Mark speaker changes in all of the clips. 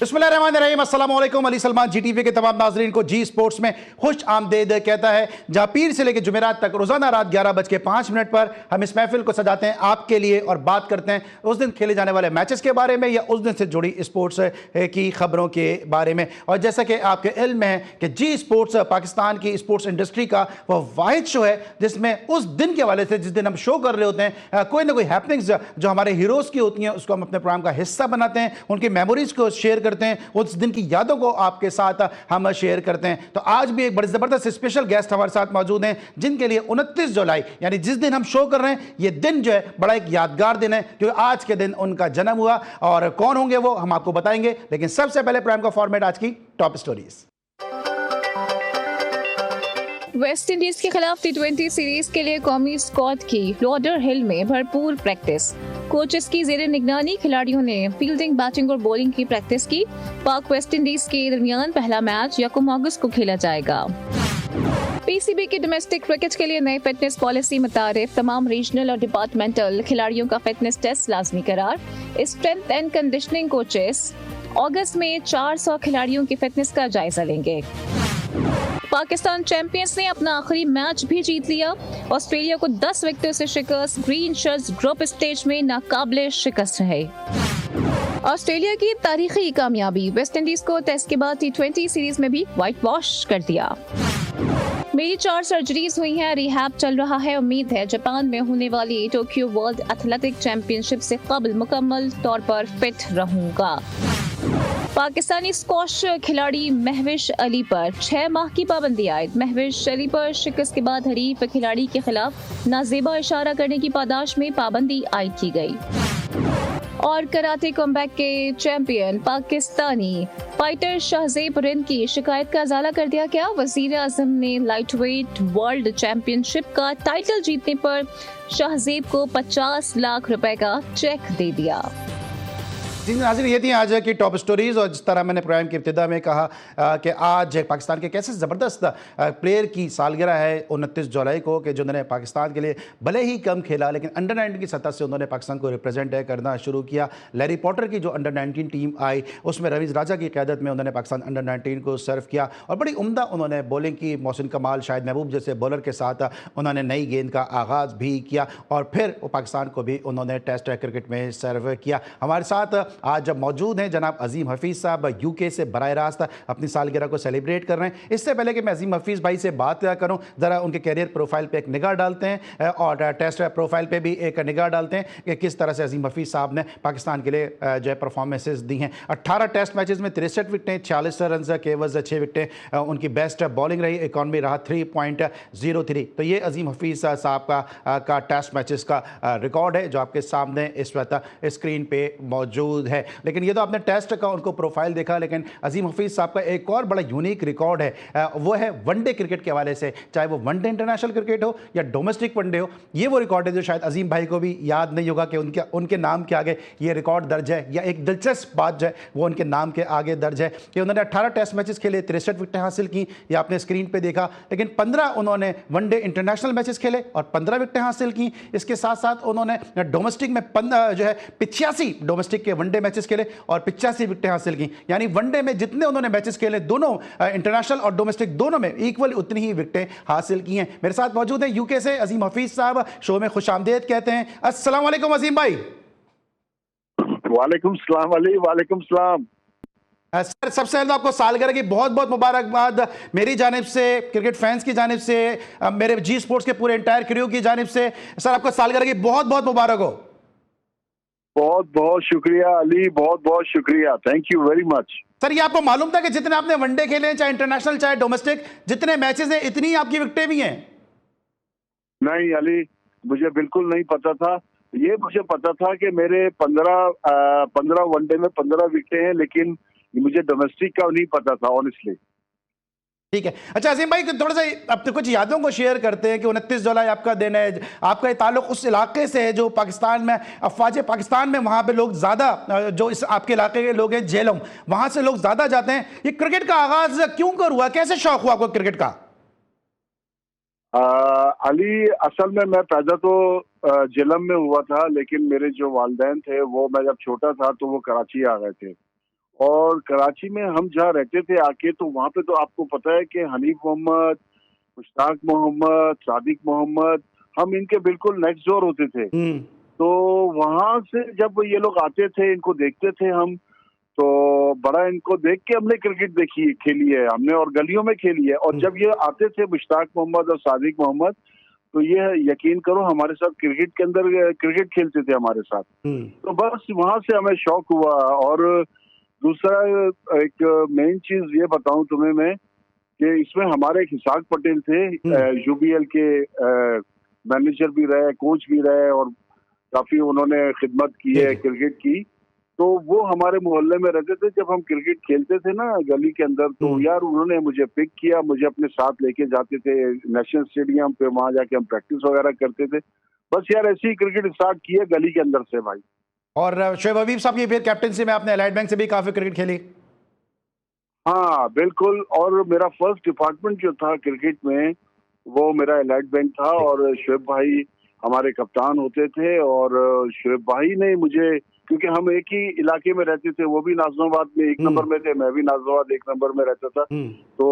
Speaker 1: बिस्मिल्लाहिर्रहमानिर्रहीम, अस्सलाम वालेकुम। अली सलमान जीटीवी के तमाम नाजरीन को जी स्पोर्ट्स में खुश आमदेद कहता है, जहां पीर से लेकर जुमेरात तक रोजाना रात 11:05 पर हम इस महफिल को सजाते हैं आपके लिए और बात करते हैं उस दिन खेले जाने वाले मैचेस के बारे में या उस दिन से जुड़ी स्पोर्ट्स की खबरों के बारे में। और जैसा कि आपके इल्म है कि जी स्पोर्ट्स पाकिस्तान की स्पोर्ट्स इंडस्ट्री का वह वाहिद शो है जिसमें उस दिन के हवाले से, जिस दिन हम शो कर रहे होते हैं, कोई ना कोई हैपनिंग्स जो हमारे हीरोज की होती हैं उसको हम अपने प्रोग्राम का हिस्सा बनाते हैं, उनकी मेमोरीज को शेयर करते हैं, उस दिन की यादों को आपके साथ हम शेयर करते हैं। तो आज भी एक बड़ी जबरदस्त स्पेशल गेस्ट हमारे साथ मौजूद हैं जिनके लिए 29 जुलाई यानी जिस दिन हम शो कर रहे हैं ये दिन जो है बड़ा एक यादगार दिन है क्योंकि आज के दिन उनका जन्म हुआ। और कौन होंगे वो हम आपको बताएंगे, लेकिन सबसे पहले प्रोग्राम का फॉर्मेट आज की टॉप स्टोरीज।
Speaker 2: वेस्ट इंडीज के खिलाफ टी20 सीरीज के लिए कौमी स्क्वाड की लॉडर हिल में भरपूर प्रैक्टिस। कोचेस की जेर निगरानी खिलाड़ियों ने फील्डिंग, बैटिंग और बॉलिंग की प्रैक्टिस की। पाक वेस्ट इंडीज के दरमियान पहला मैच 1 अगस्त को खेला जाएगा। पीसीबी की डोमेस्टिक क्रिकेट के लिए नई फिटनेस पॉलिसी मुताबिक तमाम रीजनल और डिपार्टमेंटल खिलाड़ियों का फिटनेस टेस्ट लाजमी करार। स्ट्रेंथ एंड कंडीशनिंग कोचेस अगस्त में 400 खिलाड़ियों की फिटनेस का जायजा लेंगे। पाकिस्तान चैंपियंस ने अपना आखिरी मैच भी जीत लिया। ऑस्ट्रेलिया को 10 विकेटों से शिकस्त। ग्रीन शर्ट्स ग्रुप स्टेज में नाकाबिले शिकस्त रहे। ऑस्ट्रेलिया की तारीखी कामयाबी, वेस्ट इंडीज को टेस्ट के बाद टी20 सीरीज में भी व्हाइट वॉश कर दिया। मेरी 4 सर्जरीज हुई हैं, रिहैब चल रहा है। उम्मीद है जापान में होने वाली टोक्यो वर्ल्ड एथलेटिक चैंपियनशिप से कबल मुकम्मल तौर पर फिट रहूंगा। पाकिस्तानी स्क्वॉश खिलाड़ी महविश अली पर 6 माह की पाबंदी आयद। महविश अली पर शिकस्त के बाद हरीफ खिलाड़ी के खिलाफ नाजेबा इशारा करने की पादाश में पाबंदी आयद की गई। और कराटे कमबैक के चैंपियन पाकिस्तानी फाइटर शाहजेब रिंद की शिकायत का अजाला कर दिया गया। वजीर आजम ने लाइटवेट वर्ल्ड चैंपियनशिप का टाइटल जीतने पर शाहजेब को 50 लाख रुपए का चेक दे दिया।
Speaker 1: जी नाज़रीन, ये थी आज की टॉप स्टोरीज। और जिस तरह मैंने प्रोग्राम की इब्तिदा में कहा कि आज पाकिस्तान के कैसे ज़बरदस्त प्लेयर की सालगिरह है 29 जुलाई को, कि जिन्होंने पाकिस्तान के लिए भले ही कम खेला लेकिन अंडर 19 की सतह से उन्होंने पाकिस्तान को रिप्रेजेंट करना शुरू किया। लैरी पॉटर की जो अंडर 19 टीम आई उसमें रवीज़ राजा की क़यादत में उन्होंने पाकिस्तान अंडर 19 को सर्व किया और बड़ी उम्दा उन्होंने बॉलिंग की। मोहसिन कमाल, शाहिद महबूब जैसे बॉलर के साथ उन्होंने नई गेंद का आगाज़ भी किया और फिर पाकिस्तान को भी उन्होंने टेस्ट क्रिकेट में सर्व किया। हमारे साथ आज जब मौजूद हैं जनाब अजीम हफीज़ साहब, यूके से बराह रास्त अपनी सालगिरह को सेलिब्रेट कर रहे हैं। इससे पहले कि मैं अजीम हफीज़ भाई से बात करूं, ज़रा उनके कैरियर प्रोफाइल पे एक निगाह डालते हैं और टेस्ट प्रोफाइल पे भी एक निगाह डालते हैं कि किस तरह से अजीम हफीज़ साहब ने पाकिस्तान के लिए जो है परफॉर्मेंसेस दी हैं। 18 टेस्ट मैचेस में 63 विकटें, 46 रन के एवज 6 विकटें। उनकी बेस्ट बॉलिंग रही, इकॉनमी रहा 3.03। तो ये अजीम हफीज़ साहब का टेस्ट मैचेस का रिकॉर्ड है जो आपके सामने इस वक्त स्क्रीन पे मौजूद है। लेकिन ये तो आपने टेस्ट का उनको प्रोफाइल देखा, लेकिन अजीम हफीज़ साहब का एक और बड़ा यूनिक रिकॉर्ड है, वो है वनडे क्रिकेट के हवाले से, चाहे वो वनडे इंटरनेशनल क्रिकेट हो या डोमेस्टिक वनडे हो। ये वो रिकॉर्ड है जो शायद अजीम भाई को भी याद नहीं होगा कि उनके नाम के आगे ये रिकॉर्ड दर्ज है, या एक दिलचस्प बात जो है वो उनके नाम के आगे दर्ज है कि उन्होंने 18 टेस्ट मैचेस खेले, 63 विकटें हासिल की, ये आपने स्क्रीन पर देखा। लेकिन 15 उन्होंने वनडे इंटरनेशनल मैचेस खेले और 15 विकटें हासिल की। इसके साथ साथ उन्होंने डोमेस्टिक में जो है 85 डोमेस्टिक के वनडे मैचेस खेले और 85 विकटें हासिल की। यानी वनडे में जितने उन्होंने मैचेस खेले, दोनों इंटरनेशनल और डोमेस्टिक दोनों में इक्वल उतनी ही विकटें हासिल की हैं। मेरे साथ मौजूद हैं यूके से अजीम हफीज़ साहब, शो में खुशामदीद कहते हैं। अस्सलाम वालेकुम अजीम भाई।
Speaker 3: वालेकुम सलाम अली। वालेकुम सलाम
Speaker 1: सर, सबसे पहले तो आपको सालगिरह की बहुत बहुत मुबारकबाद मेरी जानिब से, क्रिकेट फैंस की जानिब से, मेरे जी स्पोर्ट्स के पूरे एंटायर क्रू की जानिब से। सर, आपको सालगिरह की बहुत बहुत मुबारक हो।
Speaker 3: बहुत बहुत शुक्रिया अली, बहुत बहुत शुक्रिया, thank you very much.
Speaker 1: Sir, ये आपको मालूम था कि जितने आपने वनडे खेले हैं, चाहे इंटरनेशनल चाहे डोमेस्टिक, जितने मैचेस हैं इतनी आपकी विकटें भी हैं?
Speaker 3: नहीं अली, मुझे बिल्कुल नहीं पता था। ये मुझे पता था कि मेरे 15 वनडे में 15 विकटें हैं, लेकिन मुझे डोमेस्टिक का नहीं पता था ऑनेस्टली।
Speaker 1: ठीक है। अच्छा अजीम भाई, थोड़ा सा अब तो कुछ यादों को शेयर करते हैं कि 29 जुलाई आपका दिन है, आपका ये ताल्लुक उस इलाके से है जो पाकिस्तान में अफवाज पाकिस्तान में, वहाँ पे लोग ज़्यादा, जो इस आपके इलाके के लोग हैं झेलम, वहाँ से लोग ज़्यादा जाते हैं। ये क्रिकेट का आगाज़ क्यों कर हुआ, कैसे शौक हुआ आपको क्रिकेट का?
Speaker 3: अली, असल में मैं पैदा तो झेलम में हुआ था, लेकिन मेरे जो वालिदैन थे वो, मैं जब छोटा था तो वो कराची आ गए थे और कराची में हम जहाँ रहते थे आके, तो वहाँ पे तो आपको पता है कि हनीफ मोहम्मद, मुश्ताक मोहम्मद, सादिक मोहम्मद, हम इनके बिल्कुल नेक्स्ट डोर होते थे। तो वहां से जब ये लोग आते थे, इनको देखते थे हम, तो बड़ा इनको देख के हमने क्रिकेट देखी, खेली है हमने, और गलियों में खेली है। और जब ये आते थे मुश्ताक मोहम्मद और सादिक मोहम्मद, तो ये यकीन करो हमारे साथ क्रिकेट के अंदर क्रिकेट खेलते थे हमारे साथ। तो बस वहां से हमें शौक हुआ। और दूसरा एक मेन चीज ये बताऊं तुम्हें मैं, कि इसमें हमारे एक हिसाक पटेल थे, यूबीएल के मैनेजर भी रहे, कोच भी रहे, और काफी उन्होंने खिदमत की है क्रिकेट की। तो वो हमारे मोहल्ले में रहते थे। जब हम क्रिकेट खेलते थे ना गली के अंदर, तो यार उन्होंने मुझे पिक किया, मुझे अपने साथ लेके जाते थे नेशनल स्टेडियम पे, वहां जाके हम प्रैक्टिस वगैरह करते थे। बस यार ऐसे ही क्रिकेट स्टार्ट किया गली के अंदर से भाई।
Speaker 1: और शोएब हबीब साहब की फिर कैप्टनसी में आपने एलाइड बैंक से भी काफी क्रिकेट खेली।
Speaker 3: हाँ बिल्कुल। और मेरा फर्स्ट डिपार्टमेंट जो था क्रिकेट में, वो मेरा एलाइड बैंक था। और शोएब भाई हमारे कप्तान होते थे। और शोएब भाई ने मुझे, क्योंकि हम एक ही इलाके में रहते थे, वो भी नाज़िमाबाद में 1 नंबर में थे, मैं भी नाज़िमाबाद 1 नंबर में रहता था। तो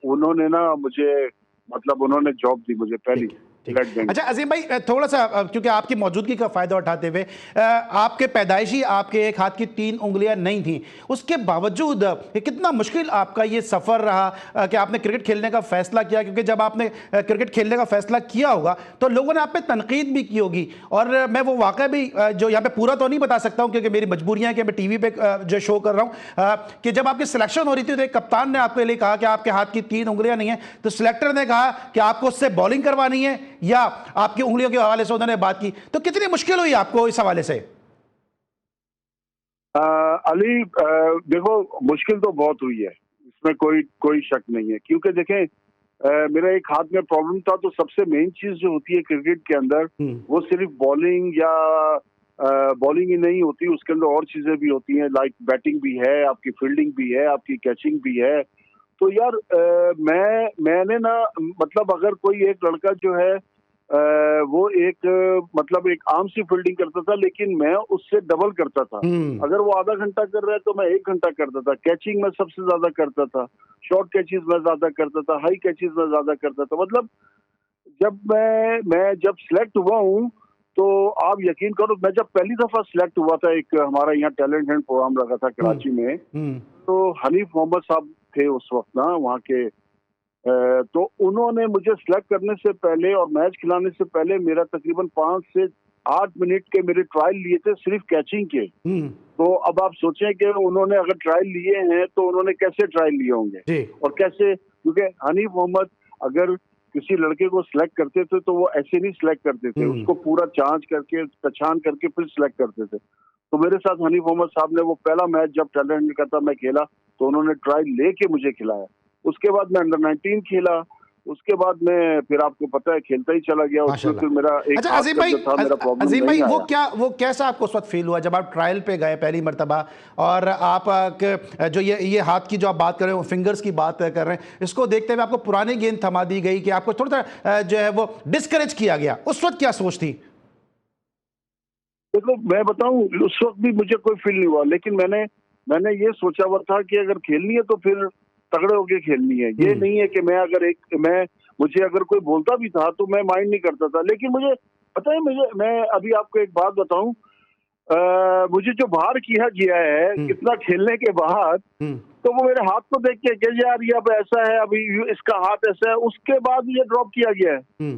Speaker 3: उन्होंने ना मुझे, मतलब उन्होंने जॉब दी मुझे पहली।
Speaker 1: अच्छा अजीम भाई, थोड़ा सा क्योंकि आपकी मौजूदगी का फायदा उठाते हुए, आपके पैदाइशी आपके एक हाथ की 3 उंगलियां नहीं थी, उसके बावजूद कितना मुश्किल आपका ये सफर रहा कि आपने क्रिकेट खेलने का फैसला किया। क्योंकि जब आपने क्रिकेट खेलने का फैसला किया होगा तो लोगों ने आप पे तनकीद भी की होगी। और मैं वो वाक़या भी जो यहाँ पे पूरा तो नहीं बता सकता हूँ क्योंकि मेरी मजबूरियाँ हैं कि मैं टीवी पे जो शो कर रहा हूँ, कि जब आपकी सिलेक्शन हो रही थी तो एक कप्तान ने आपके लिए कहा कि आपके हाथ की 3 उंगलियां नहीं है, तो सिलेक्टर ने कहा कि आपको उससे बॉलिंग करवानी है या आपकी उंगलियों के हवाले से उन्होंने बात की। तो कितनी मुश्किल हुई आपको इस हवाले से?
Speaker 3: अली, देखो मुश्किल तो बहुत हुई है, इसमें कोई शक नहीं है। क्योंकि देखें, मेरा एक हाथ में प्रॉब्लम था, तो सबसे मेन चीज जो होती है क्रिकेट के अंदर, वो सिर्फ बॉलिंग या बॉलिंग ही नहीं होती, उसके अंदर और चीजें भी होती हैं। लाइक बैटिंग भी है, आपकी फील्डिंग भी है, आपकी कैचिंग भी है। तो यार मैंने ना, मतलब अगर कोई एक लड़का जो है वो एक मतलब एक आर्म से फील्डिंग करता था, लेकिन मैं उससे डबल करता था। अगर वो आधा घंटा कर रहा है तो मैं 1 घंटा करता था। कैचिंग में सबसे ज्यादा करता था, शॉर्ट कैचेस में ज्यादा करता था, हाई कैचेस में ज्यादा करता था। मतलब जब मैं जब सिलेक्ट हुआ हूँ, तो आप यकीन करो, मैं जब पहली दफा सिलेक्ट हुआ था, एक हमारा यहाँ टैलेंट हंट प्रोग्राम लगा था कराची में, तो हनीफ मोहम्मद साहब थे उस वक्त ना वहाँ के। तो उन्होंने मुझे सिलेक्ट करने से पहले और मैच खिलाने से पहले मेरा तकरीबन 5 से 8 मिनट के मेरे ट्रायल लिए थे सिर्फ कैचिंग के। तो अब आप सोचें कि उन्होंने अगर ट्रायल लिए हैं तो उन्होंने कैसे ट्रायल लिए होंगे और कैसे, क्योंकि हनीफ मोहम्मद अगर किसी लड़के को सिलेक्ट करते थे तो वो ऐसे नहीं सिलेक्ट करते थे, उसको पूरा जांच करके पहचान करके फिर सिलेक्ट करते थे। तो मेरे साथ हनीफ मोहम्मद साहब ने वो पहला मैच जब टैलेंट का था मैं खेला, तो उन्होंने ट्रायल लेके मुझे खिलाया। उसके बाद मैं अंडर 19 खेला, उसके बाद मैं फिर आपको पता है खेलता ही चला गया। उसमें फिर मेरा एक
Speaker 1: अच्छा अजीम भाई,
Speaker 3: था, मेरा प्रॉब्लम
Speaker 1: अजीम भाई,
Speaker 3: नहीं
Speaker 1: वो कैसा आपको उस वक्त फील हुआ जब आप ट्रायल पे गए पहली मर्तबा, और आप जो ये हाथ की जो आप बात कर रहे हो, फिंगर्स की बात कर रहे हैं, इसको देखते हुए आपको पुरानी गेंद थमा दी गई कि आपको थोड़ा सा जो है वो डिस्करेज किया गया, उस वक्त क्या सोच थी?
Speaker 3: देखो मैं बताऊं, उस वक्त भी मुझे कोई फील नहीं हुआ, लेकिन मैंने ये सोचा हुआ था कि अगर खेलनी है तो फिर तगड़े होके खेलनी है। ये नहीं है कि मुझे अगर कोई बोलता भी था तो मैं माइंड नहीं करता था। लेकिन मुझे पता है, मैं अभी आपको एक बात बताऊं, मुझे जो बाहर किया गया है कितना खेलने के बाद, तो वो मेरे हाथ को देख के यार ये अब ऐसा है, अभी इसका हाथ ऐसा है, उसके बाद ये ड्रॉप किया गया है।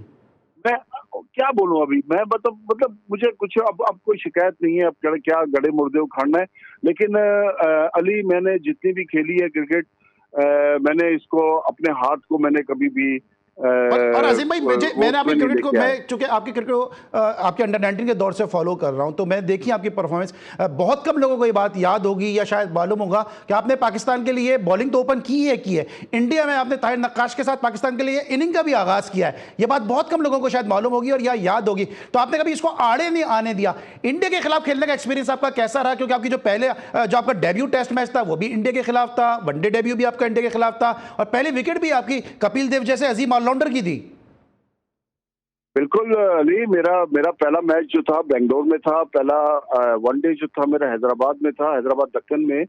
Speaker 3: मैं क्या बोलूं अभी, मैं मतलब मुझे कुछ अब कोई शिकायत नहीं है, अब क्या गड़े मुर्दे उखाड़ना है। लेकिन अली, मैंने जितनी भी खेली है क्रिकेट, मैंने इसको अपने हाथ को मैंने कभी भी
Speaker 1: और अजीम भाई, मैंने आपकी क्रिकेट को, मैं चूंकि आपकी क्रिकेट को आपके अंडर 19 के दौर से फॉलो कर रहा हूं, तो मैं देखी आपकी परफॉर्मेंस। बहुत कम लोगों को ये बात याद होगी या शायद मालूम होगा कि आपने पाकिस्तान के लिए बॉलिंग तो ओपन की है। इंडिया में आपने ताहिर नक्काश के साथ पाकिस्तान के लिए इनिंग का भी आगाज किया है। यह बात बहुत कम लोगों को शायद मालूम होगी और या याद होगी। तो आपने कभी इसको आड़े नहीं आने दिया। इंडिया के खिलाफ खेलने का एक्सपीरियंस आपका कैसा रहा? क्योंकि आपकी जो आपका डेब्यू टेस्ट मैच था वो भी इंडिया के खिलाफ था, वनडे डेब्यू भी आपका इंडिया के खिलाफ था, और पहली विकेट भी आपकी कपिल देव जैसे अजीम ऑलराउंडर की थी।
Speaker 3: बिल्कुल अली, मेरा पहला मैच जो था बेंगलोर में था, पहला वनडे जो था मेरा हैदराबाद में था, हैदराबाद दक्कन में।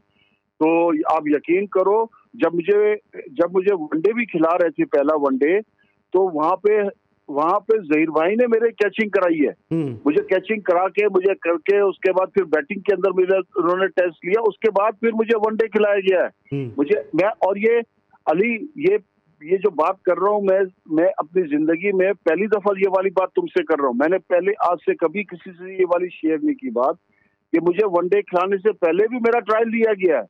Speaker 3: तो आप यकीन करो, जब मुझे वनडे भी खिला रहे थे, पहला वनडे, तो वहां पे जहीर भाई ने मेरे कैचिंग कराई है। मुझे कैचिंग करा के, मुझे करके, उसके बाद फिर बैटिंग के अंदर मुझे उन्होंने टेस्ट लिया, उसके बाद फिर मुझे वनडे खिलाया गया है। मैं और ये अली, ये जो बात कर रहा हूँ मैं अपनी जिंदगी में पहली दफा ये वाली बात तुमसे कर रहा हूँ। मैंने पहले आज से कभी किसी से ये वाली शेयर नहीं की बात, कि मुझे वनडे खिलाने से पहले भी मेरा ट्रायल लिया गया है,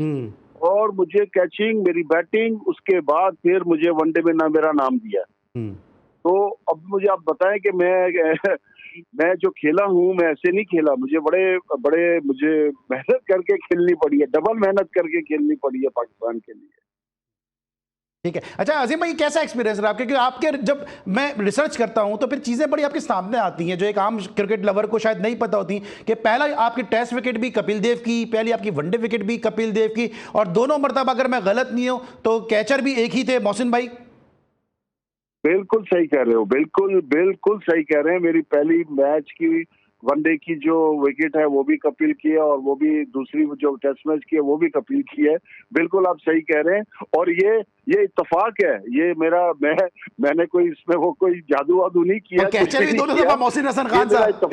Speaker 3: और मुझे कैचिंग, मेरी बैटिंग, उसके बाद फिर मुझे वनडे में मेरा नाम दिया। तो अब मुझे आप बताएं कि मैं जो खेला हूँ, मैं ऐसे नहीं खेला, मुझे मुझे मेहनत करके खेलनी पड़ी है, डबल मेहनत करके खेलनी पड़ी है पाकिस्तान के लिए।
Speaker 1: ठीक है। अच्छा अजीम भाई, कैसा एक्सपीरियंस रहा आपके? क्योंकि आपके जब मैं रिसर्च करता हूं तो फिर चीज़ें बड़ी आपके सामने आती हैं जो एक आम क्रिकेट लवर को शायद नहीं पता होती, कि पहला आपकी टेस्ट विकेट भी कपिल देव की, पहली आपकी वनडे विकेट भी कपिल देव की, और दोनों मरतबा अगर मैं गलत नहीं हूं तो कैचर भी एक ही थे, मोहसिन भाई।
Speaker 3: बिल्कुल सही कह रहे हो, बिल्कुल सही कह रहे हैं। मेरी पहली मैच की वनडे की जो विकेट है वो भी कपिल की है, और वो भी दूसरी जो टेस्ट मैच की है वो भी कपिल की है। बिल्कुल आप सही कह रहे हैं, और ये इत्तेफाक है, ये मैंने कोई इसमें वो कोई जादू वादू नहीं किया।
Speaker 1: कैचर भी दोनों दफा मोहसिन हसन खान साहब,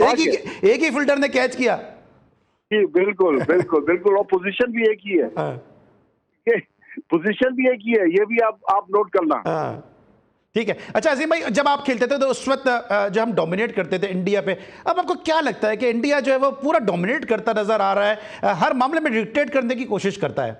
Speaker 1: एक ही फील्डर ने कैच किया।
Speaker 3: बिल्कुल बिल्कुल बिल्कुल, और पोजीशन भी एक ही है, पोजीशन भी एक ही है, ये भी आप नोट करना।
Speaker 1: ठीक है। अच्छा अजीम भाई, जब आप खेलते थे तो उस वक्त जब हम डोमिनेट करते थे इंडिया पे, अब आपको क्या लगता है कि इंडिया जो है वो पूरा डोमिनेट करता नजर आ रहा है, हर मामले में डिक्टेट करने की कोशिश करता है?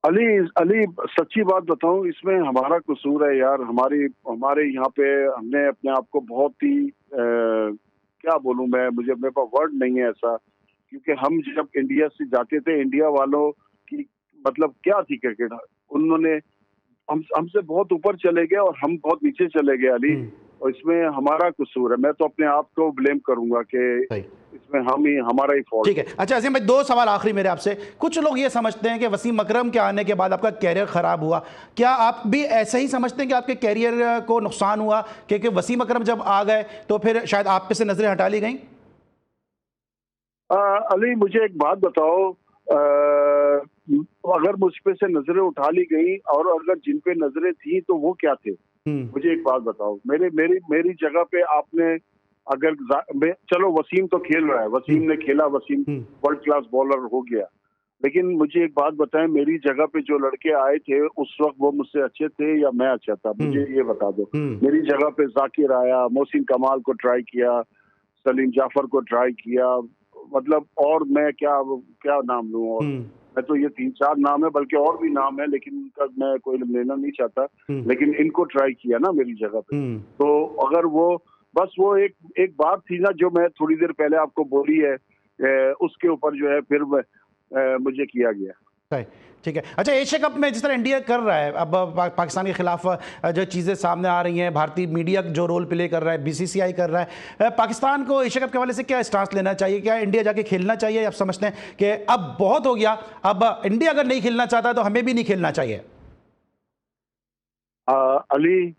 Speaker 3: अली सच्ची बात बताऊं, इसमें हमारा कसूर है यार। हमारे यहाँ पे हमने अपने आप को बहुत ही क्या बोलूं मैं, मेरे पास वर्ड नहीं है ऐसा, क्योंकि हम जब इंडिया से जाते थे, इंडिया वालों की मतलब क्या थी क्रिकेट, उन्होंने हमसे बहुत ऊपर चले गए और हम बहुत नीचे चले गए अली, और इसमें हमारा कसूर है। मैं तो अपने आप को ब्लेम करूंगा कि इसमें हमारा ही फॉल्ट।
Speaker 1: ठीक है। अच्छा अजीम भाई, दो सवाल आखिरी मेरे आपसे। कुछ लोग ये समझते हैं कि वसीम अकरम के आने के बाद आपका कैरियर खराब हुआ, क्या आप भी ऐसे ही समझते हैं कि आपके कैरियर को नुकसान हुआ, क्योंकि वसीम अकरम जब आ गए तो फिर शायद आप पे से नजरें हटा ली गई?
Speaker 3: अली मुझे एक बात बताओ, अगर मुझ पे से नजरें उठा ली गई, और अगर जिन पे नजरें थी तो वो क्या थे? मुझे एक बात बताओ, मेरी जगह पे आपने अगर चलो वसीम तो खेल रहा है, वसीम ने खेला, वसीम वर्ल्ड क्लास बॉलर हो गया, लेकिन मुझे एक बात बताएं, मेरी जगह पे जो लड़के आए थे उस वक्त, वो मुझसे अच्छे थे या मैं अच्छा था? मुझे ये बता दो। मेरी जगह पे जाकिर आया, मोहसिन कमाल को ट्राई किया, सलीम जाफर को ट्राई किया, मतलब और मैं क्या नाम लूं, और मैं तो ये 3-4 नाम है, बल्कि और भी नाम है, लेकिन उनका मैं कोई लेना नहीं चाहता, लेकिन इनको ट्राई किया ना मेरी जगह पे। तो अगर वो बस वो एक बात थी ना, जो मैं थोड़ी देर पहले आपको बोली है, उसके ऊपर जो है फिर मुझे किया गया।
Speaker 1: ठीक है। अच्छा एशिया कप में जिस तरह इंडिया कर रहा है, अब पाकिस्तान के खिलाफ जो चीज़ें सामने आ रही हैं, भारतीय मीडिया जो रोल प्ले कर रहा है, बीसीसीआई कर रहा है, पाकिस्तान को एशिया कप के हवाले से क्या स्टांस लेना चाहिए? क्या इंडिया जाके खेलना चाहिए? आप समझते हैं कि अब बहुत हो गया, अब इंडिया अगर नहीं खेलना चाहता तो हमें भी नहीं खेलना चाहिए?
Speaker 3: अली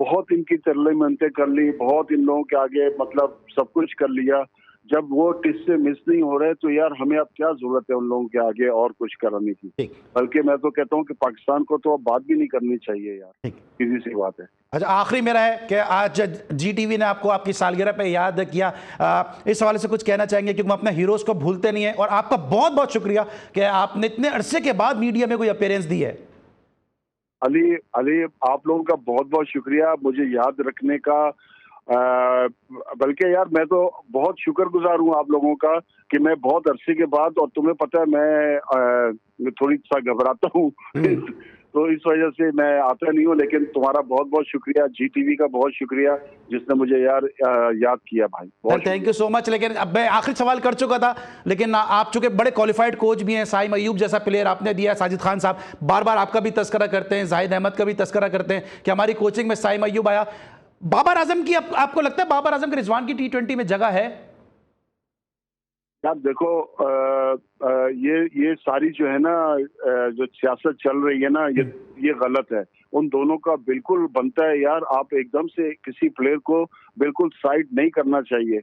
Speaker 3: बहुत इनकी तरले मनते कर ली, बहुत इन लोगों के आगे मतलब सब कुछ कर लिया, जब वो टिस से मिस नहीं हो रहे तो यार हमें अब क्या जरूरत है उन लोगों के आगे और कुछ कराने की? बल्कि मैं तो कहता हूँ कि पाकिस्तान को तो अब बात भी नहीं करनी चाहिए यार, सीधी सी बात है।
Speaker 1: अच्छा आखिरी मेरा है कि आज जी टीवी ने आपको आपकी सालगिरह पे याद किया, इस हवाले से कुछ कहना चाहेंगे? क्योंकि हम अपने हीरोज को भूलते नहीं है, और आपका बहुत बहुत शुक्रिया कि आपने इतने अरसे के बाद मीडिया में कोई अपीयरेंस दी है।
Speaker 3: अली आप लोगों का बहुत बहुत शुक्रिया मुझे याद रखने का, बल्कि यार मैं तो बहुत शुक्रगुजार हूँ आप लोगों का कि मैं बहुत अरसे के बाद, और तुम्हें पता है मैं थोड़ी सा घबराता हूँ तो इस वजह से मैं आता नहीं हूँ, लेकिन तुम्हारा बहुत बहुत शुक्रिया, जी टीवी का बहुत शुक्रिया जिसने मुझे यार याद किया भाई।
Speaker 1: Thank you so much. लेकिन अब मैं आखिरी सवाल कर चुका था, लेकिन आप चूंकि बड़े क्वालिफाइड कोच भी हैं, साइम अयूब जैसा प्लेयर आपने दिया, साजिद खान साहब बार बार आपका भी तस्करा करते हैं, जाहिद अहमद का भी तस्करा करते हैं कि हमारी कोचिंग में साइम अयूब आया। बाबर आजम की आपको लगता है बाबर आजम के रिजवान की T20 में जगह है?
Speaker 3: यार देखो ये सारी जो है ना जो सियासत चल रही है ना, ये गलत है। उन दोनों का बिल्कुल बनता है यार, आप एकदम से किसी प्लेयर को बिल्कुल साइड नहीं करना चाहिए,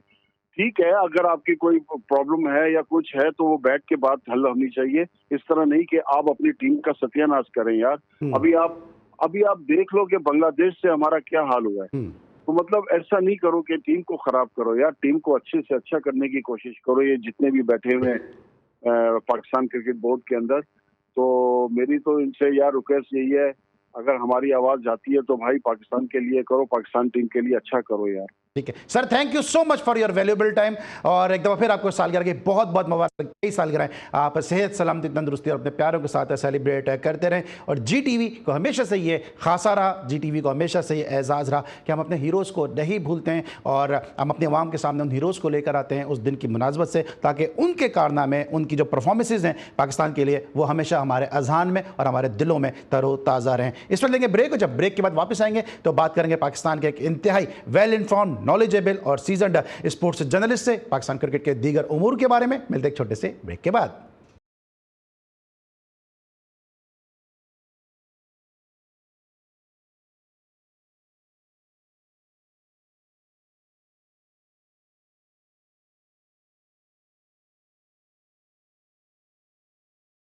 Speaker 3: ठीक है, अगर आपकी कोई प्रॉब्लम है या कुछ है तो वो बैठ के बात हल होनी चाहिए। इस तरह नहीं कि आप अपनी टीम का सत्यानाश करें यार। अभी आप देख लो कि बांग्लादेश से हमारा क्या हाल हुआ है। तो मतलब ऐसा नहीं करो कि टीम को खराब करो यार, टीम को अच्छे से अच्छा करने की कोशिश करो। ये जितने भी बैठे हुए हैं पाकिस्तान क्रिकेट बोर्ड के अंदर, तो मेरी तो इनसे यार रिक्वेस्ट यही है, अगर हमारी आवाज जाती है तो भाई पाकिस्तान के लिए करो, पाकिस्तान टीम के लिए अच्छा करो यार।
Speaker 1: ठीक है sir, thank you so much for your valuable time. और एक दफ़ा फिर आपको सालगिरह की बहुत बहुत मुबारक। कई सालगिरह आप सेहत सलामती तंदुरुस्ती और अपने प्यारों के साथ सेलिब्रेट करते रहें। और जी टीवी को हमेशा से ये खासा रहा, जी टीवी को हमेशा से ये एजाज़ रहा कि हम अपने हीरोज़ को नहीं भूलते हैं और हम अपने अवाम के सामने उन हीरोज़ को लेकर आते हैं उस दिन की मुनासबत से, ताकि उनके कारनामे, उनकी जो परफॉर्मेंसेज हैं पाकिस्तान के लिए, वो हमेशा हमारे अज़हान में और हमारे दिलों में तरोताज़ा रहें। इस पर लेंगे ब्रेक, और जब ब्रेक के बाद वापस आएंगे तो बात करेंगे पाकिस्तान के एक इंतहाई वेल इन्फॉर्म्ड, नॉलेजेबल और सीजनड स्पोर्ट्स जर्नलिस्ट से पाकिस्तान क्रिकेट के दीगर उमूर के बारे में। मिलते एक छोटे से ब्रेक के बाद।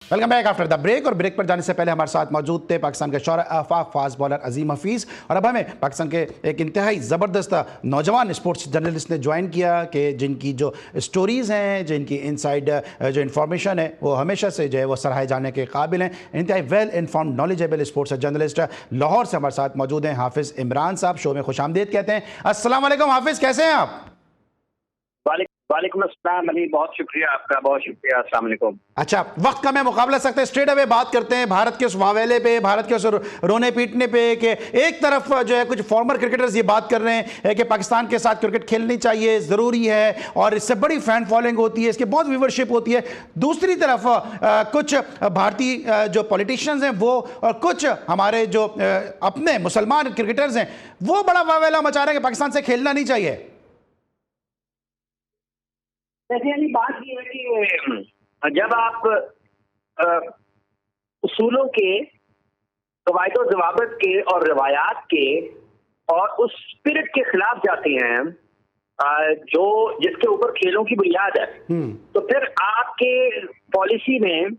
Speaker 1: Welcome back after the break. और ब्रेक पर जाने से पहले हमारे साथ मौजूद थे पाकिस्तान के शौरा आफाक फास्ट बॉलर अजीम हफीज़, और अब हमें पाकिस्तान के एक इंतहाई ज़बरदस्त नौजवान स्पोर्ट्स जर्नलिस्ट ने ज्वाइन किया कि जिनकी जो स्टोरीज़ हैं, जिनकी इनसाइड जो इन्फॉर्मेशन है, वो हमेशा से जो है वो सराहे जाने के काबिल हैं। इंतहाई well informed, knowledgeable sports journalist Lahore से हमारे साथ मौजूद हैं हाफिज़ इमरान साहब। शो में खुशामदीद कहते हैं। अस्सलाम वालेकुम हाफिज़, कैसे हैं आप?
Speaker 4: वालेकुम अस्सलाम अली, बहुत शुक्रिया आपका, बहुत शुक्रिया। अस्सलाम वालेकुम।
Speaker 1: अच्छा, वक्त का मैं मुकाबला सकते हैं, स्ट्रेट अवे बात करते हैं भारत के उस वावेले पे, भारत के उस रोने पीटने पे कि एक तरफ जो है कुछ फॉर्मर क्रिकेटर्स ये बात कर रहे हैं कि पाकिस्तान के साथ क्रिकेट खेलनी चाहिए, ज़रूरी है और इससे बड़ी फैन फॉलोइंग होती है, इसकी बहुत व्यूवरशिप होती है। दूसरी तरफ कुछ भारतीय जो पॉलिटिशियंस हैं वो, और कुछ हमारे जो अपने मुसलमान क्रिकेटर्स हैं, वो बड़ा वावेला मचा रहे हैं कि पाकिस्तान से खेलना नहीं चाहिए।
Speaker 4: जैसे बात ये है कि जब आप उसूलों के, कवायद और ज़वाबित के और रवायात के और उस स्पिरिट के खिलाफ जाते हैं जो जिसके ऊपर खेलों की बुनियाद है, तो फिर आपके पॉलिसी में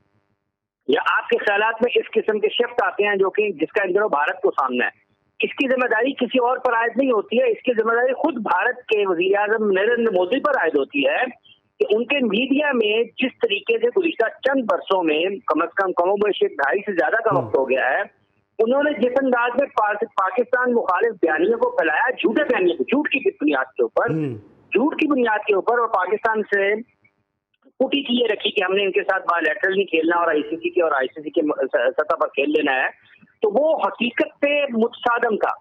Speaker 4: या आपके ख्यालात में इस किस्म के शिफ्ट आते हैं जो कि जिसका इन दिनों भारत को सामना है। इसकी जिम्मेदारी किसी और पर आयद नहीं होती है, इसकी जिम्मेदारी खुद भारत के वज़ीर आज़म नरेंद्र मोदी पर आयद होती है कि उनके मीडिया में जिस तरीके से गुज़िश्ता चंद बरसों में कमोबेश 2.5 से ज्यादा का वक्त हो गया है, उन्होंने जिस अंदाज में पाकिस्तान मुखालिफ बयानियों को फैलाया, झूठे बयानियों को, झूठ की बुनियाद के ऊपर और पाकिस्तान से पुटी की ये रखी कि हमने इनके साथ बायलैटरल नहीं खेलना और आईसीसी के सतह पर खेल लेना है, तो वो हकीकत पे मुतसादम का।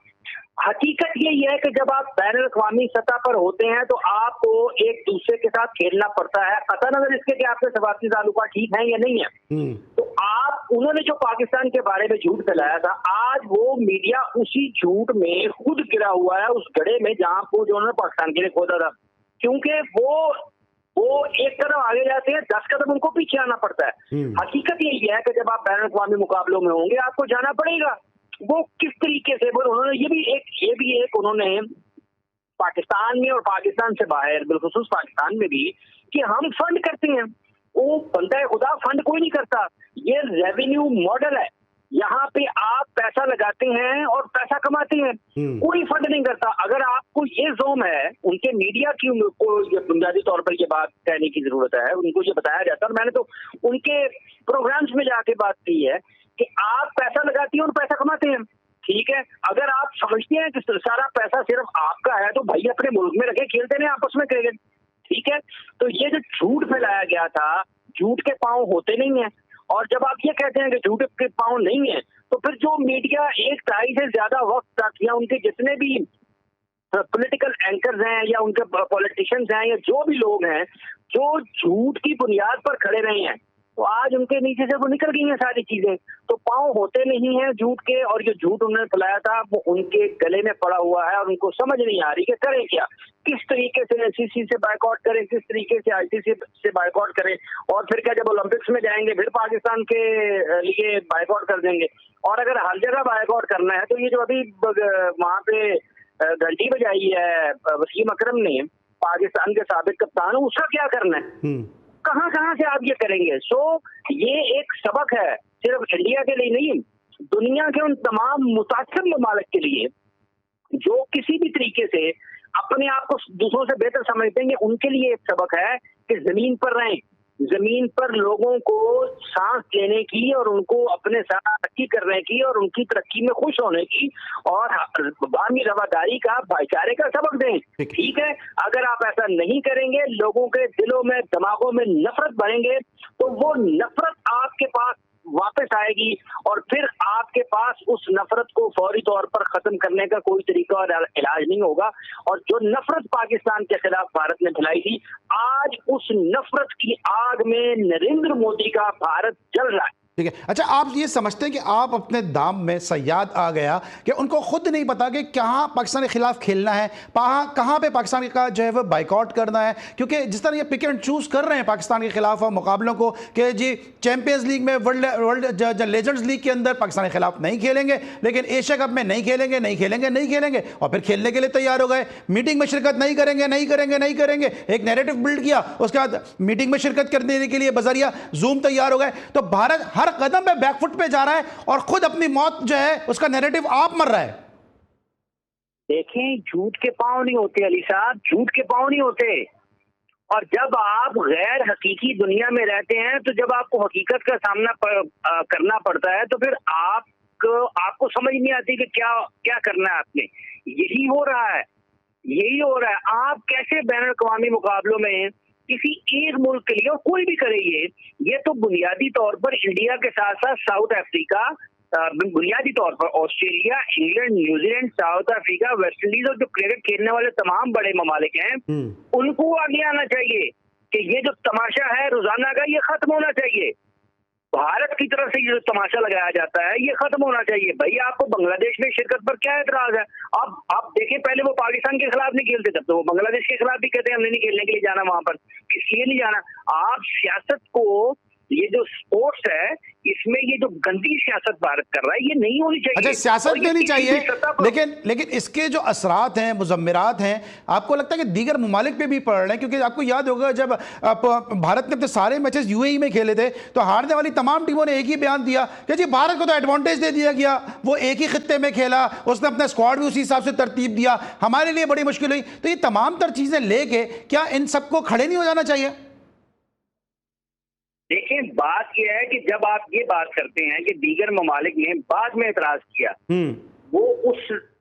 Speaker 4: हकीकत यही है कि जब आप बैन अवी सतह पर होते हैं तो आपको एक दूसरे के साथ खेलना पड़ता है, पता नजर इसके कि आपके सफारती ताल्लुकात ठीक हैं या नहीं है। तो उन्होंने जो पाकिस्तान के बारे में झूठ फैलाया था, आज वो मीडिया उसी झूठ में खुद गिरा हुआ है, उस गड्ढे में जहां को जो उन्होंने पाकिस्तान के लिए खोदा था। क्योंकि वो एक कदम आगे जाते हैं, 10 कदम उनको पीछे आना पड़ता है। हकीकत यही है कि जब आप बैन अवी मुकाबलों में होंगे आपको जाना पड़ेगा। वो किस तरीके से, उन्होंने ये भी एक उन्होंने पाकिस्तान में और पाकिस्तान से बाहर, बिलखुसूस पाकिस्तान में भी, कि हम फंड करते हैं। वो बंदा खुदा फंड कोई नहीं करता, ये रेवेन्यू मॉडल है। यहाँ पे आप पैसा लगाते हैं और पैसा कमाते हैं, कोई फंड नहीं करता। अगर आपको ये जोम है, उनके मीडिया की को ये बुनियादी तौर पर ये बात कहने की जरूरत है, उनको ये बताया जाता है, और मैंने तो उनके प्रोग्राम्स में जाके बात की है कि आप पैसा लगाते हैं और पैसा कमाते हैं। ठीक है, अगर आप समझते हैं कि सारा पैसा सिर्फ आपका है तो भाई अपने मुल्क में रखे, खेलते नहीं आपस में क्रिकेट। ठीक है, तो ये जो झूठ फैलाया गया था, झूठ के पांव होते नहीं है। और जब आप ये कहते हैं कि झूठ के पांव नहीं है, तो फिर जो मीडिया 1-2.5 से ज्यादा वक्त तक, या उनके जितने भी पॉलिटिकल एंकर्स हैं या उनके पॉलिटिशियंस हैं या जो भी लोग हैं जो झूठ की बुनियाद पर खड़े रहे हैं, तो आज उनके नीचे से वो निकल गई हैं सारी चीजें। तो पांव होते नहीं हैं झूठ के, और जो झूठ उन्होंने फैलाया था वो उनके गले में पड़ा हुआ है और उनको समझ नहीं आ रही कि करें क्या, किस तरीके से आईसीसी से बायकॉट करें, किस तरीके से आईसीसी से बायकॉट करें, और फिर क्या जब ओलंपिक्स में जाएंगे फिर पाकिस्तान के लिए बायकॉट कर देंगे। और अगर हर जगह बायकॉट करना है तो ये जो अभी वहां पे घंटी बजाई है वसीम अकरम ने, पाकिस्तान के साबिक कप्तान हूं, उसका क्या करना है? कहां कहां से आप ये करेंगे? सो ये एक सबक है सिर्फ इंडिया के लिए नहीं, दुनिया के उन तमाम मुतासिर ममालिक के लिए जो किसी भी तरीके से अपने आप को दूसरों से बेहतर समझते हैं। उनके लिए एक सबक है कि जमीन पर रहें, जमीन पर लोगों को सांस लेने की और उनको अपने साथ तरक्की करने की और उनकी तरक्की में खुश होने की और बामी रवादारी का, भाईचारे का सबक दें। ठीक है, अगर आप ऐसा नहीं करेंगे, लोगों के दिलों में दिमागों में नफरत भरेंगे, तो वो नफरत आपके पास वापस आएगी और फिर आपके पास उस नफरत को फौरी तौर पर खत्म करने का कोई तरीका और इलाज नहीं होगा। और जो नफरत पाकिस्तान के खिलाफ भारत ने फैलाई थी, आज उस नफरत की आग में नरेंद्र मोदी का भारत जल रहा है।
Speaker 1: ठीक है, अच्छा, आप ये समझते हैं कि आप अपने दाम में सयाद आ गया कि उनको खुद नहीं पता कि कहाँ पाकिस्तान के खिलाफ खेलना है, कहाँ पे पाकिस्तान का जो है वो बाइकआउट करना है? क्योंकि जिस तरह ये पिक एंड चूज कर रहे हैं पाकिस्तान के खिलाफ मुकाबलों को कि जी चैंपियंस लीग में, वर्ल्ड लेजेंड्स लीग के अंदर पाकिस्तान के खिलाफ नहीं खेलेंगे, लेकिन एशिया कप में नहीं खेलेंगे, नहीं खेलेंगे, नहीं खेलेंगे, और फिर खेलने के लिए तैयार हो गए। मीटिंग में शिरकत नहीं करेंगे, नहीं करेंगे, नहीं करेंगे, एक नैरेटिव बिल्ड किया, उसके बाद मीटिंग में शिरकत करने के लिए बजरिया जूम तैयार हो गए। तो भारत हर कदम पे बैकफुट पे जा रहा है और खुद अपनी मौत जो है उसका नैरेटिव आप मर रहा है।
Speaker 4: देखें, झूठ के पांव नहीं होते अली साहब, झूठ के पांव नहीं होते। और जब आप गैर हकीकी दुनिया में रहते हैं, तो जब आपको हकीकत का सामना करना पड़ता है, तो फिर आपको समझ नहीं आती कि क्या क्या करना है आपने। यही हो रहा है, यही हो रहा है। आप कैसे बैनुल अक़वामी मुकाबलों में किसी एक मुल्क के लिए, और कोई भी करे ये तो बुनियादी तौर पर इंडिया के साथ साथ साउथ अफ्रीका, बुनियादी तौर पर Australia, England, New Zealand, south Africa, West Indies और जो क्रिकेट खेलने वाले तमाम बड़े ममालिक हैं, उनको आगे आना चाहिए कि ये जो तमाशा है रोजाना का, ये खत्म होना चाहिए। भारत की तरफ से जो तमाशा लगाया जाता है, ये खत्म होना चाहिए। भाई, आपको बांग्लादेश में शिरकत पर क्या एतराज है? आप देखें, पहले वो पाकिस्तान के खिलाफ नहीं खेलते, तब तो वो बांग्लादेश के खिलाफ भी कहते हैं हमने नहीं खेलने के लिए जाना वहां पर। इसलिए नहीं जाना। आप सियासत को, ये जो स्पोर्ट्स है, इसमें ये जो गंदी सियासत भारत कर रहा है, ये नहीं होनी चाहिए।
Speaker 1: अच्छा, सियासत भी नहीं चाहिए, लेकिन इसके जो असरात हैं, मुजम्मिरात हैं, आपको लगता है कि दीगर ममालिक पे भी पड़ रहे हैं? क्योंकि आपको याद होगा जब भारत ने अपने सारे मैचेस यूएई में खेले थे, तो हारने वाली तमाम टीमों ने एक ही बयान दिया कि जी भारत को तो एडवांटेज दे दिया गया, वो एक ही खित्ते में खेला, उसने अपना स्क्वाड भी उसी हिसाब से तरतीब दिया, हमारे लिए बड़ी मुश्किल हुई। तो ये तमाम तर चीजें लेके क्या इन सबको खड़े नहीं हो जाना चाहिए?
Speaker 4: देखें, बात यह है कि जब आप ये बात करते हैं कि दीगर ममालिक ने बाद में एतराज किया, वो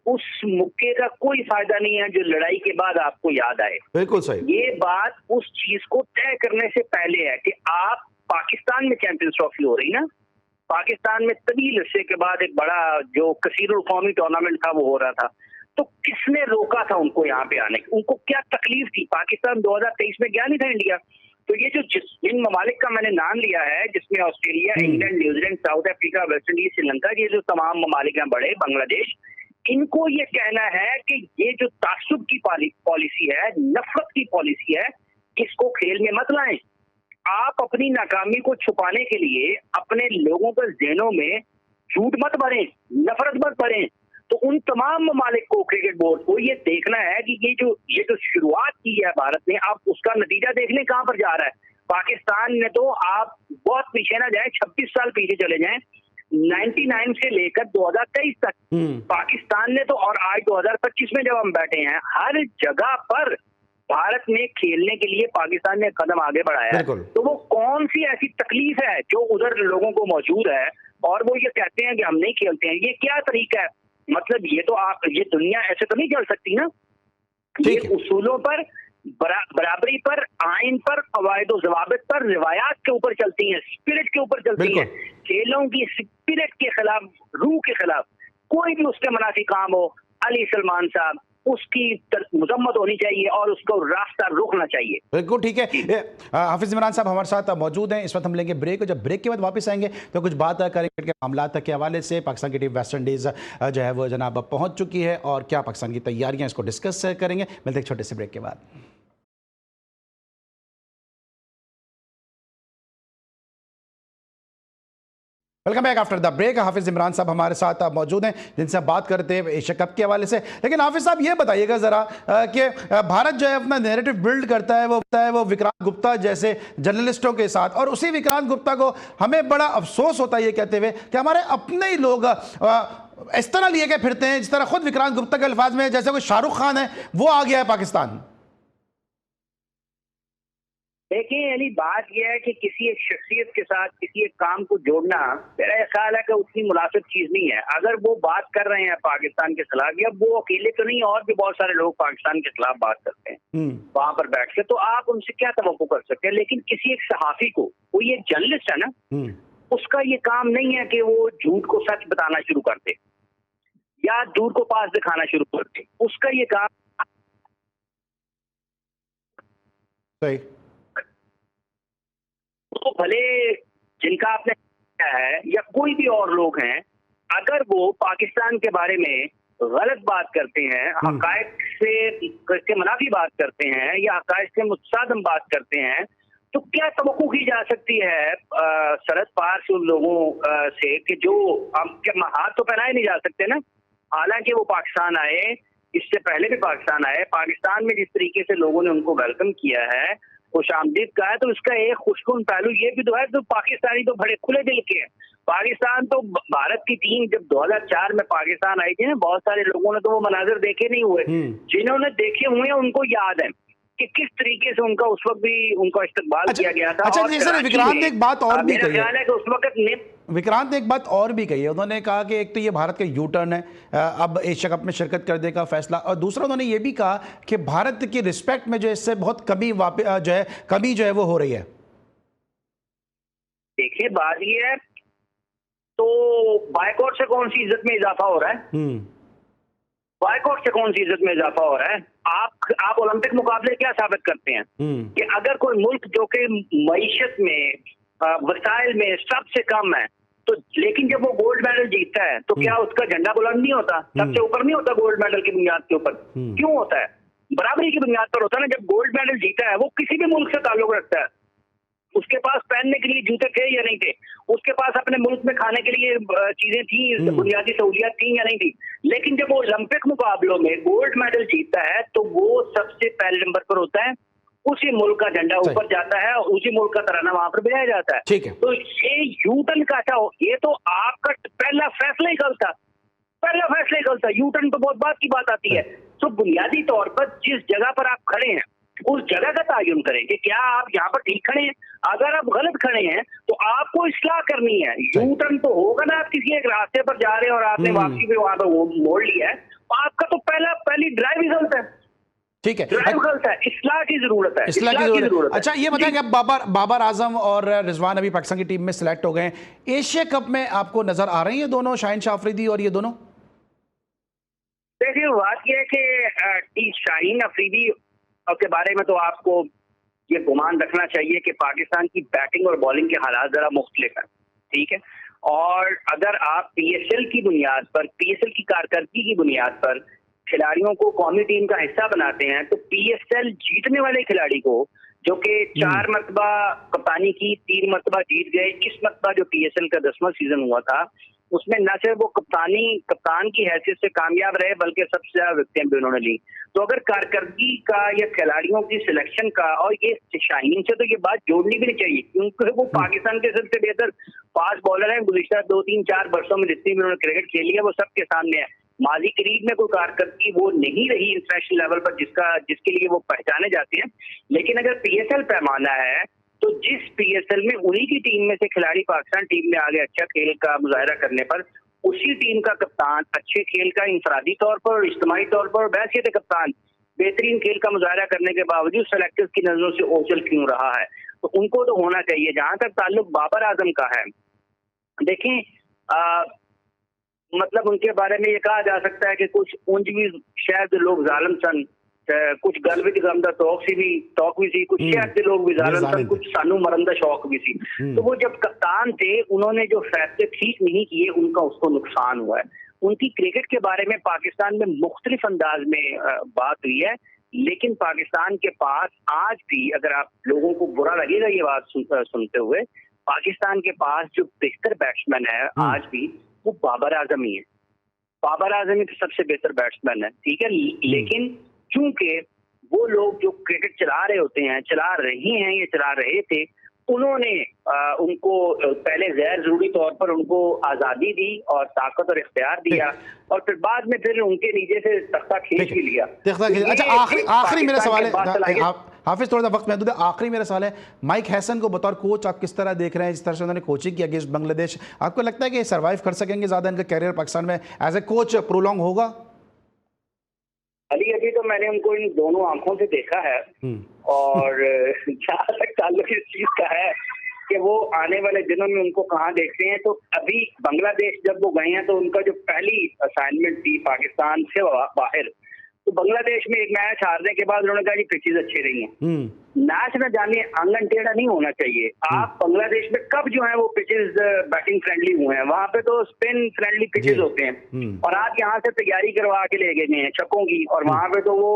Speaker 4: उस मुक्के का कोई फायदा नहीं है जो लड़ाई के बाद आपको याद आए।
Speaker 1: बिल्कुल सही।
Speaker 4: ये बात उस चीज को तय करने से पहले है कि आप, पाकिस्तान में चैंपियंस ट्रॉफी हो रही ना, पाकिस्तान में तवील अरसे के बाद एक बड़ा जो कसीरुल कौमी टूर्नामेंट था वो हो रहा था, तो किसने रोका था उनको यहाँ पे आने? उनको क्या तकलीफ थी? पाकिस्तान 2023 में गया नहीं था इंडिया। तो ये जो जिन ममालिक का मैंने नाम लिया है, जिसमें Australia, England, New Zealand, south Africa, West Indies, Sri Lanka, ये जो तमाम ममालिक हैं बड़े, बांग्लादेश, इनको ये कहना है कि ये जो तासुब की पॉलिसी है, नफरत की पॉलिसी है, इसको खेल में मत लाएं। आप अपनी नाकामी को छुपाने के लिए अपने लोगों के ज़हनों में झूठ मत भरें, नफरत मत भरें। तो उन तमाम ममालिक को, क्रिकेट बोर्ड को ये देखना है कि ये जो शुरुआत की है भारत ने, आप उसका नतीजा देखने कहां पर जा रहा है। पाकिस्तान ने तो, आप बहुत पीछे ना जाए, 26 साल पीछे चले जाएं, 99 से लेकर 2023 तक पाकिस्तान ने तो, और आज 2025 में जब हम बैठे हैं, हर जगह पर भारत ने खेलने के लिए पाकिस्तान ने कदम आगे बढ़ाया है। तो वो कौन सी ऐसी तकलीफ है जो उधर लोगों को मौजूद है और वो ये कहते हैं कि हम नहीं खेलते हैं? ये क्या तरीका है? मतलब ये तो ये दुनिया ऐसे तो नहीं चल सकती ना। ये उसूलों पर, बराबरी पर, आइन पर, कवायद ज़वाबित पर, रिवायात के ऊपर चलती हैं, स्पिरिट के ऊपर चलती हैं। खेलों की स्पिरिट के खिलाफ, रूह के खिलाफ कोई भी उसके मुनाफी काम हो, अली सलमान साहब, उसकी मजम्मत होनी चाहिए और उसको रास्ता रोकना चाहिए।
Speaker 1: बिल्कुल ठीक है। हाफिज इमरान साहब हमारे साथ मौजूद हैं। इस वक्त हम लेंगे ब्रेक, और जब ब्रेक के बाद वापस आएंगे तो कुछ बात क्रिकेट के मामला के हवाले से। पाकिस्तान की टीम वेस्ट इंडीज़ जो है वो जनाब पहुंच चुकी है, और क्या पाकिस्तान की तैयारियां, इसको डिस्कस करेंगे। मिलते हैं एक छोटे से ब्रेक के बाद। Welcome back after the break. Hafiz Imran साहब हमारे साथ मौजूद हैं, जिनसे हम बात करते हैं एशिया कप के हवाले से। लेकिन हाफिज साहब ये बताइएगा ज़रा कि भारत जो है अपना नैरेटिव बिल्ड करता है वो विक्रांत गुप्ता जैसे जर्नलिस्टों के साथ, और उसी विक्रांत गुप्ता को हमें बड़ा अफसोस होता है ये कहते हुए कि हमारे अपने ही लोग इस तरह लिए के फिरते हैं, जिस तरह खुद विक्रांत गुप्ता के अल्फाज में जैसे कोई शाहरुख खान है वो आ गया है पाकिस्तान।
Speaker 4: देखिए अली, बात यह है कि किसी एक शख्सियत के साथ किसी एक काम को जोड़ना मेरा ख्याल है कि उतनी मुनासिब चीज नहीं है। अगर वो बात कर रहे हैं पाकिस्तान के खिलाफ, या वो अकेले तो नहीं, और भी बहुत सारे लोग पाकिस्तान के खिलाफ बात करते हैं वहां पर बैठ के, तो आप उनसे क्या तवक्को कर सकते हैं। लेकिन किसी एक सहाफी को, कोई एक जर्नलिस्ट है ना, उसका ये काम नहीं है कि वो झूठ को सच बताना शुरू कर दे या झूठ को पास दिखाना शुरू कर दे। उसका ये काम
Speaker 1: सही,
Speaker 4: तो भले जिनका आपने है या कोई भी और लोग हैं, अगर वो पाकिस्तान के बारे में गलत बात करते हैं, हकायक से मुनाफी बात करते हैं या हकायक से मुत्सादम बात करते हैं, तो क्या तवक्को की जा सकती है सरहद पार से उन लोगों से कि जो हम हाथ तो पहनाए नहीं जा सकते ना। हालांकि वो पाकिस्तान आए, इससे पहले भी पाकिस्तान आए, पाकिस्तान में जिस तरीके से लोगों ने उनको वेलकम किया है, खुशामदीद का है, तो इसका एक खुशकुन पहलू ये भी तो है, तो पाकिस्तानी तो बड़े खुले दिल के हैं। पाकिस्तान तो भारत की टीम जब 2004 में पाकिस्तान आई थी ना, बहुत सारे लोगों ने तो वो मनाजिर देखे नहीं हुए, जिन्होंने देखे हुए हैं उनको याद है कि किस तरीके से उनका उस वक्त भी उनका इस्तेमाल किया गया था।
Speaker 1: अच्छा, सर विक्रांत ने एक बात और भी कही
Speaker 4: है कि उस वक्त
Speaker 1: विक्रांत ने एक बात और भी कही है। उन्होंने कहा कि एक तो ये भारत का यू टर्न है, अब एशिया कप में शिरकत करने का फैसला, और दूसरा उन्होंने ये भी कहा कि भारत की रिस्पेक्ट में जो इससे बहुत कमी जो है वो हो रही है।
Speaker 4: देखिए बात ये है, तो बायकॉट से कौन सी इज्जत में इजाफा हो रहा है? बायकॉट से कौन सी इज्जत में इजाफा हो रहा है? आप ओलंपिक मुकाबले क्या साबित करते हैं कि अगर कोई मुल्क जो कि मईशत में, वसाइल में सबसे कम है, तो लेकिन जब वो गोल्ड मेडल जीतता है तो क्या उसका झंडा बुलंद नहीं होता, सबसे ऊपर नहीं होता गोल्ड मेडल की बुनियाद के ऊपर? क्यों होता है? बराबरी की बुनियाद पर होता है ना। जब गोल्ड मेडल जीता है, वो किसी भी मुल्क से ताल्लुक रखता है, उसके पास पहनने के लिए जूते थे या नहीं थे, उसके पास अपने मुल्क में खाने के लिए चीजें थी, बुनियादी सहूलियात थी या नहीं थी, लेकिन जब वो ओलंपिक मुकाबलों में गोल्ड मेडल जीतता है तो वो सबसे पहले नंबर पर होता है, उसी मुल्क का झंडा ऊपर जाता है और उसी मुल्क का तराना वहां पर बजाया जाता है।
Speaker 1: ठीक है,
Speaker 4: तो ये यूटर्न का था, ये तो आपका पहला फैसला ही गलत था, पहला फैसला ही गलत था। यूटर्न तो बहुत बात की बात आती है। तो बुनियादी तौर पर जिस जगह पर आप खड़े हैं उस जगह का तयन करें कि क्या आप यहाँ पर ठीक खड़े हैं। अगर आप गलत खड़े हैं तो आपको इस्लाह करनी है। यूटर्न तो होगा ना, आप किसी एक रास्ते पर जा रहे हैं और आपने वापसी पे वहां पर मोड़ लिया है, तो आपका तो पहली ड्राइव ही गलत है।
Speaker 1: ठीक है,
Speaker 4: ड्राइव गलत है, इस्लाह की जरूरत है,
Speaker 1: इस्लाह की जरूरत है। अच्छा ये बताएं कि अब बाबर आजम और रिजवान अभी पाकिस्तान की टीम में सिलेक्ट हो गए हैं, एशिया कप में आपको नजर आ रही है दोनों, शाहीन शाह अफरीदी और ये दोनों?
Speaker 4: देखिए बात यह है कि शाहीन अफरीदी के बारे में तो आपको ये गुमान रखना चाहिए कि पाकिस्तान की बैटिंग और बॉलिंग के हालात जरा मुख्तलिफ है, ठीक है। और अगर आप पीएसएल की बुनियाद पर, पीएसएल की कारकर्दगी की बुनियाद पर खिलाड़ियों को कौमी टीम का हिस्सा बनाते हैं, तो पीएसएल जीतने वाले खिलाड़ी को, जो कि 4 मरतबा कप्तानी की, 3 मरतबा जीत गए, इस मरतबा जो पीएसएल का 10वां सीजन हुआ था उसमें न सिर्फ वो कप्तान की हैसियत से कामयाब रहे बल्कि सबसे ज्यादा विकेटें भी उन्होंने ली। तो अगर कारकर्दगी का या खिलाड़ियों की सिलेक्शन का, और ये शाहीन से तो ये बात जोड़नी भी नहीं चाहिए क्योंकि वो पाकिस्तान के सबसे बेहतर फास्ट बॉलर हैं। गुज़िश्ता 2-3-4 वर्षों में जितनी भी उन्होंने क्रिकेट खेली है वो सबके सामने है। माजी करीब में कोई कारकर्दगी वो नहीं रही इंटरनेशनल लेवल पर जिसके लिए वो पहचाने जाते हैं। लेकिन अगर पीएसएल पैमाना है तो जिस पीएसएल में उन्हीं की टीम में से खिलाड़ी पाकिस्तान टीम में आगे अच्छा खेल का मुजाहरा करने पर, उसी टीम का कप्तान अच्छे खेल का इंफरादी तौर पर और इज्तिमाई तौर पर बैसियत कप्तान बेहतरीन खेल का मुजाहरा करने के बावजूद सेलेक्टर्स की नजरों से ओझल क्यों रहा है, तो उनको तो होना चाहिए। जहां तक ताल्लुक बाबर आजम का है, देखें मतलब उनके बारे में ये कहा जा सकता है कि कुछ उंज भी शायद लोग जालिम सन, कुछ गल विच गम दा टॉक भी सी, कुछ शायद लोग भी जालिम सन, कुछ सानू मरन दा शौक भी सी। तो वो जब कप्तान थे उन्होंने जो फैसले ठीक नहीं किए उनका उसको नुकसान हुआ है। उनकी क्रिकेट के बारे में पाकिस्तान में मुख्तलिफ अंदाज में बात हुई है, लेकिन पाकिस्तान के पास आज भी, अगर आप लोगों को बुरा लगेगा ये बात सुनते हुए, पाकिस्तान के पास जो बेहतर बैट्समैन है आज भी, वो बाबर आजम ही है। बाबर आजम ही तो सबसे बेहतर बैट्समैन है, ठीक है। लेकिन चूंकि वो लोग जो क्रिकेट चला रहे होते हैं, चला रही हैं, ये चला रहे थे, उन्होंने उनको पहले गैर जरूरी तौर पर उनको आजादी दी और ताकत और इख्तियार दिया, और फिर बाद में फिर उनके नीचे से तख्ता खींच भी लिया।
Speaker 1: अच्छा, आखिरी मेरा सवाल है, हाफिज थोड़ा सा वक्त महदूद है, आखिरी मेरा सवाल है, माइक हैसन को बतौर कोच आप किस तरह देख रहे हैं? जिस तरह से उन्होंने कोचिंग की अगेंस्ट बांग्लादेश, आपको लगता है कि सर्वाइव कर सकेंगे, ज्यादा इनका कैरियर पाकिस्तान में एज ए कोच प्रोलॉन्ग होगा?
Speaker 4: अभी तो मैंने उनको इन दोनों आंखों से देखा है, और जहाँ तक ताल्लुक इस चीज का है कि वो आने वाले दिनों में उनको कहाँ देखते हैं, तो अभी बांग्लादेश जब वो गए हैं तो उनका जो पहली असाइनमेंट थी पाकिस्तान से बाहर, तो बांग्लादेश में एक मैच हारने के बाद उन्होंने कहा कि पिचेज अच्छी रही हैं। मैच में जाने आंगन टेढ़ा नहीं होना चाहिए। आप बांग्लादेश में कब जो है वो पिचेज बैटिंग फ्रेंडली हुए हैं, वहां पे तो स्पिन फ्रेंडली पिचेज होते हैं, और आप यहाँ से तैयारी करवा के ले गए हैं छक्कों की, और वहां पे तो वो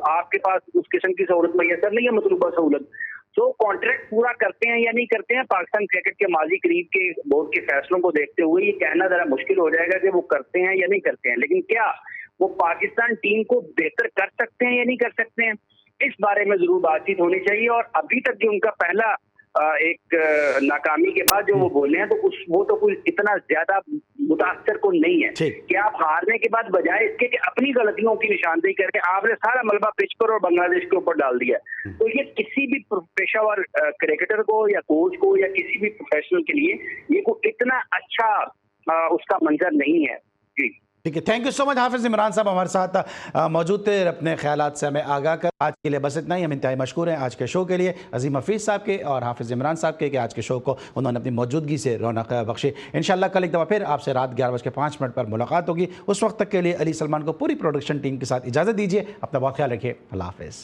Speaker 4: आपके पास उस किस्म की सहूलत मैसर नहीं है, मतलूबा सहूलत। तो कॉन्ट्रैक्ट पूरा करते हैं या नहीं करते हैं, पाकिस्तान क्रिकेट के माजी करीब के बोर्ड के फैसलों को देखते हुए ये कहना जरा मुश्किल हो जाएगा कि वो करते हैं या नहीं करते हैं। लेकिन क्या वो पाकिस्तान टीम को बेहतर कर सकते हैं या नहीं कर सकते हैं, इस बारे में जरूर बातचीत होनी चाहिए। और अभी तक जो उनका पहला एक नाकामी के बाद जो वो बोले हैं, तो वो तो कुछ इतना ज्यादा मुतासर को नहीं है कि आप हारने के बाद बजाय इसके कि अपनी गलतियों की निशानदेही करके आपने सारा मलबा पिच पर और बांग्लादेश के ऊपर डाल दिया। तो ये किसी भी पेशेवर क्रिकेटर को या कोच को या किसी भी प्रोफेशनल के लिए ये कोई इतना अच्छा उसका मंजर नहीं है। जी
Speaker 1: ठीक है, थैंक यू सो मच। हाफिज इमरान साहब हमारे साथ मौजूद थे, अपने ख्यालात से हमें आगाह कर। आज के लिए बस इतना ही। हम इंतहाई मशकूर हैं आज के शो के लिए अजीम हफीज़ साहब के और हाफिज इमरान साहब के, कि आज के शो को उन्होंने अपनी मौजूदगी से रौनक बख्शी। इंशाल्लाह कल एक दफ़ा फिर आपसे रात 11:05 पर मुलाकात होगी। उस वक्त तक के लिए अली सलमान को पूरी प्रोडक्शन टीम के साथ इजाज़त दीजिए। अपना बहुत ख्याल रखिए। अल्लाह हाफिज़।